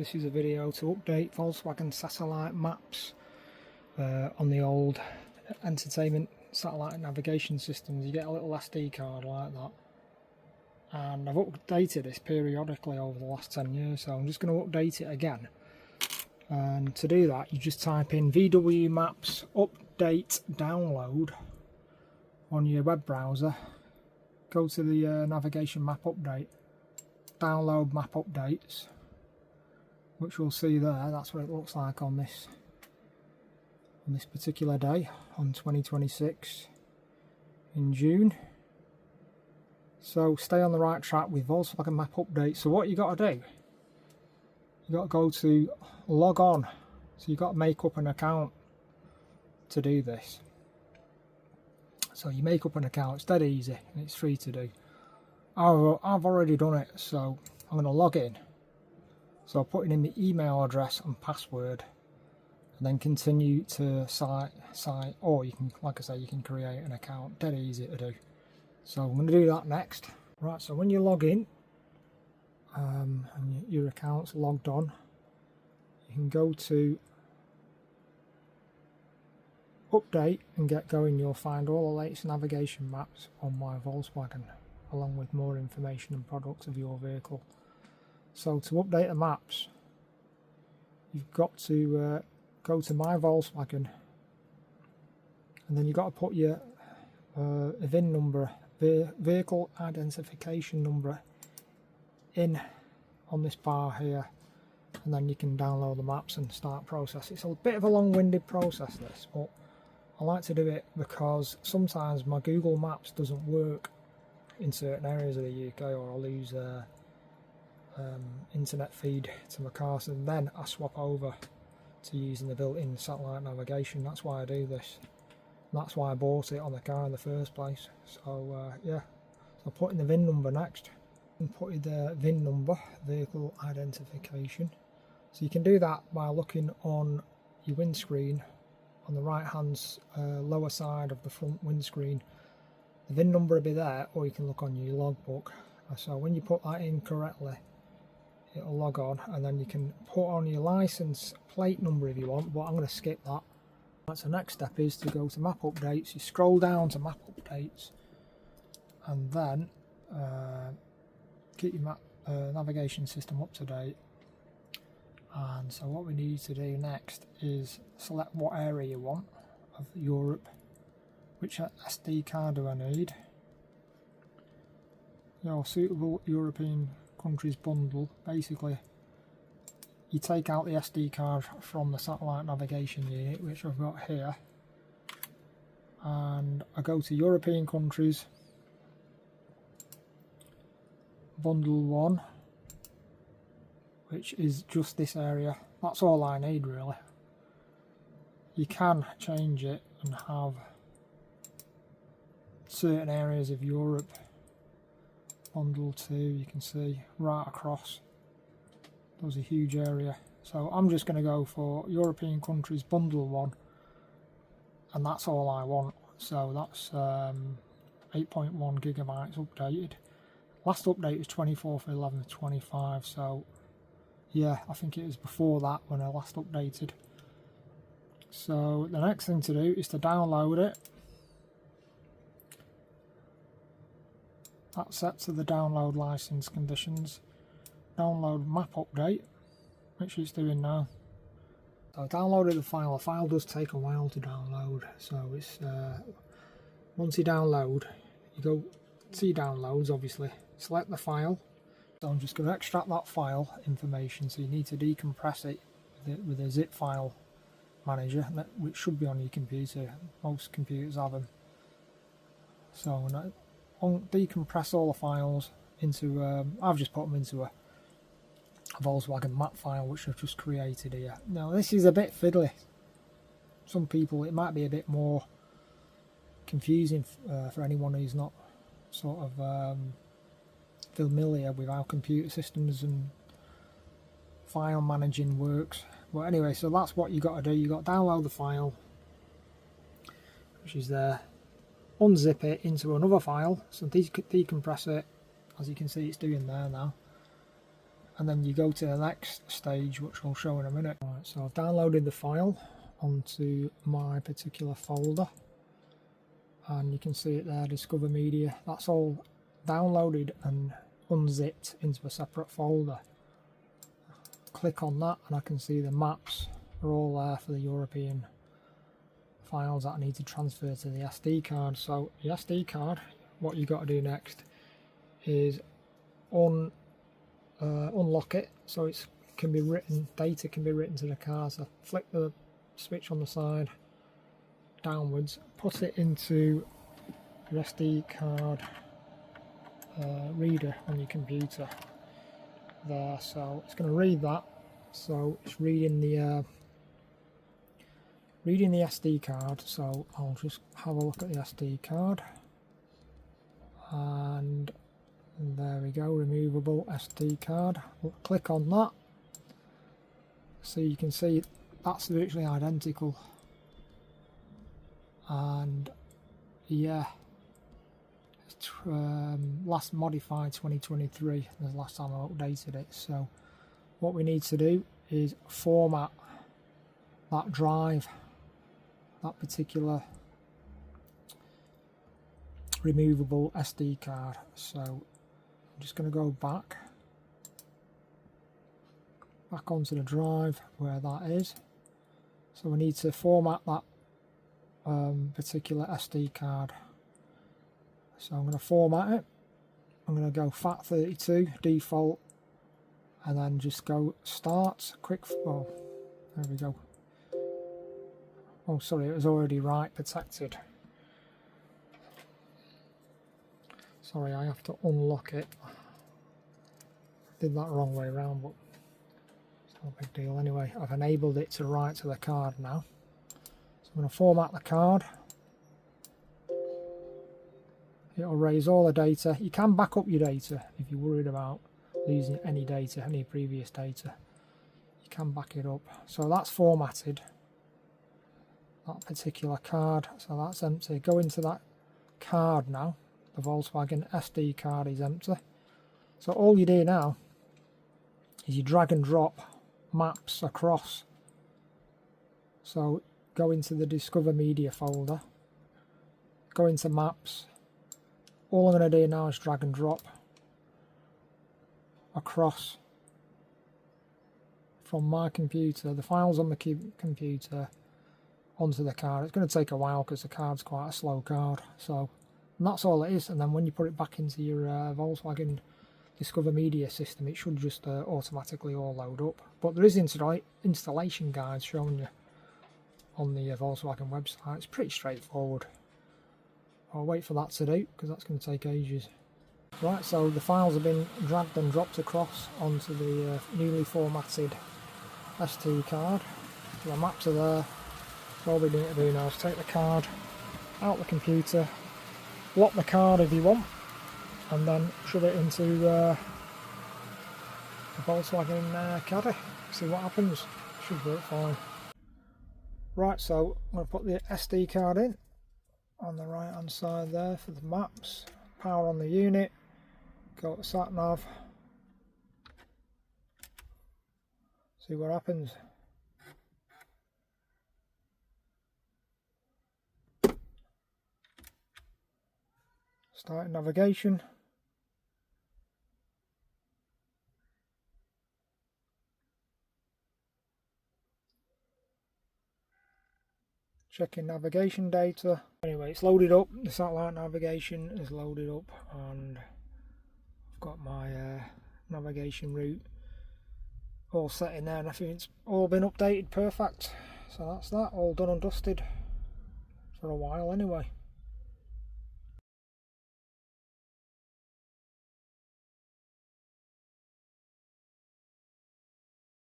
This is a video to update Volkswagen satellite maps on the old entertainment satellite navigation systems. You get a little SD card like that, and I've updated this periodically over the last 10 years, so I'm just going to update it again. And to do that, you just type in VW Maps update download on your web browser, go to the navigation map update, download map updates, which we'll see there. That's what it looks like on this particular day, on 2026 in June. So stay on the right track with Volkswagen map update. So what you got to do, you got to go to log on. So you got to make up an account to do this. So you make up an account, it's dead easy and it's free to do. I've already done it, so I'm going to log in. So putting in the email address and password, and then continue to site, or you can, like I say, you can create an account. Dead easy to do. So I'm going to do that next. Right, so when you log in and your account's logged on, you can go to update and get going. You'll find all the latest navigation maps on my Volkswagen, along with more information and products of your vehicle. So to update the maps, you've got to go to my Volkswagen, and then you've got to put your VIN number, vehicle identification number, in on this bar here, and then you can download the maps and start process. It's a bit of a long-winded process this, but I like to do it because sometimes my Google Maps doesn't work in certain areas of the UK, or I'll lose internet feed to my car, so then I swap over to using the built-in satellite navigation. That's why I do this. That's why I bought it on the car in the first place. So yeah, so I'll put in the VIN number next, and put in the VIN number, vehicle identification. So you can do that by looking on your windscreen, on the right hand lower side of the front windscreen. The VIN number will be there, or you can look on your logbook. So when you put that in correctly, it'll log on, and then you can put on your license plate number if you want, but I'm going to skip that. Right, so next step is to go to map updates. You scroll down to map updates, and then keep your map navigation system up to date. And so what we need to do next is select what area you want of Europe. Which SD card do I need? Your suitable European countries bundle. Basically, you take out the SD card from the satellite navigation unit, which I've got here, and I go to European countries, bundle 1, which is just this area. That's all I need really. You can change it and have certain areas of Europe. Bundle 2, you can see right across, there's a huge area. So I'm just going to go for European countries bundle 1, and that's all I want. So that's 8.1 gigabytes updated. Last update was 24/11/25, so yeah, I think it was before that when I last updated. So the next thing to do is to download it. That's set to the download license conditions. Download map update, which it's doing now. So I downloaded the file. The file does take a while to download, so it's once you download, you go see downloads, obviously, select the file. So I'm just going to extract that file information, so you need to decompress it with a zip file manager, which should be on your computer. Most computers have them. So decompress all the files into, I've just put them into a Volkswagen map file, which I've just created here. Now this is a bit fiddly. Some people, it might be a bit more confusing for anyone who's not sort of familiar with how computer systems and file managing works. But anyway, so that's what you got to do. You got to download the file, which is there, unzip it into another file, so decompress it, as you can see it's doing there now, and then you go to the next stage, which I'll show in a minute. Right, so I've downloaded the file onto my particular folder, and you can see it there, Discover Media. That's all downloaded and unzipped into a separate folder. Click on that and I can see the maps are all there for the European files that I need to transfer to the SD card. So the SD card, what you got to do next is unlock it, so it can be written, data can be written to the card. So flick the switch on the side downwards, put it into your SD card reader on your computer there. So it's going to read that, so it's reading the SD card. So I'll just have a look at the SD card, and there we go, removable SD card. We'll click on that, so you can see that's virtually identical, and yeah, it's last modified 2023, the last time I updated it. So what we need to do is format that drive, that particular removable SD card. So I'm just going to go back onto the drive where that is. So we need to format that particular SD card. So I'm going to format it. I'm going to go FAT32 default, and then just go start quick. Oh, there we go. Oh, sorry, it was already write protected. Sorry, I have to unlock it. Did that wrong way around, but it's not a big deal anyway. I've enabled it to write to the card now. So I'm going to format the card. It'll erase all the data. You can back up your data if you're worried about losing any data, any previous data. You can back it up. So that's formatted, that particular card. So that's empty. Go into that card now. The Volkswagen SD card is empty. So all you do now is you drag and drop maps across. So go into the Discover Media folder, go into maps. All I'm going to do now is drag and drop across from my computer, the files on my computer, onto the card. It's going to take a while because the card's quite a slow card. So, and that's all it is. And then when you put it back into your Volkswagen Discover Media system, it should just automatically all load up. But there is installation guides showing you on the Volkswagen website. It's pretty straightforward. I'll wait for that to do because that's going to take ages. Right, so the files have been dragged and dropped across onto the newly formatted SD card. So the maps are there. So all we need to do now is take the card out the computer, lock the card if you want, and then shove it into the Volkswagen caddy. See what happens. Should work fine. Right, so I'm going to put the SD card in on the right hand side there for the maps. Power on the unit. Go to sat nav. See what happens. Start navigation. Checking navigation data. Anyway, it's loaded up. The satellite navigation is loaded up, and I've got my navigation route all set in there, and I think it's all been updated perfect. So that's that, all done and dusted for a while anyway.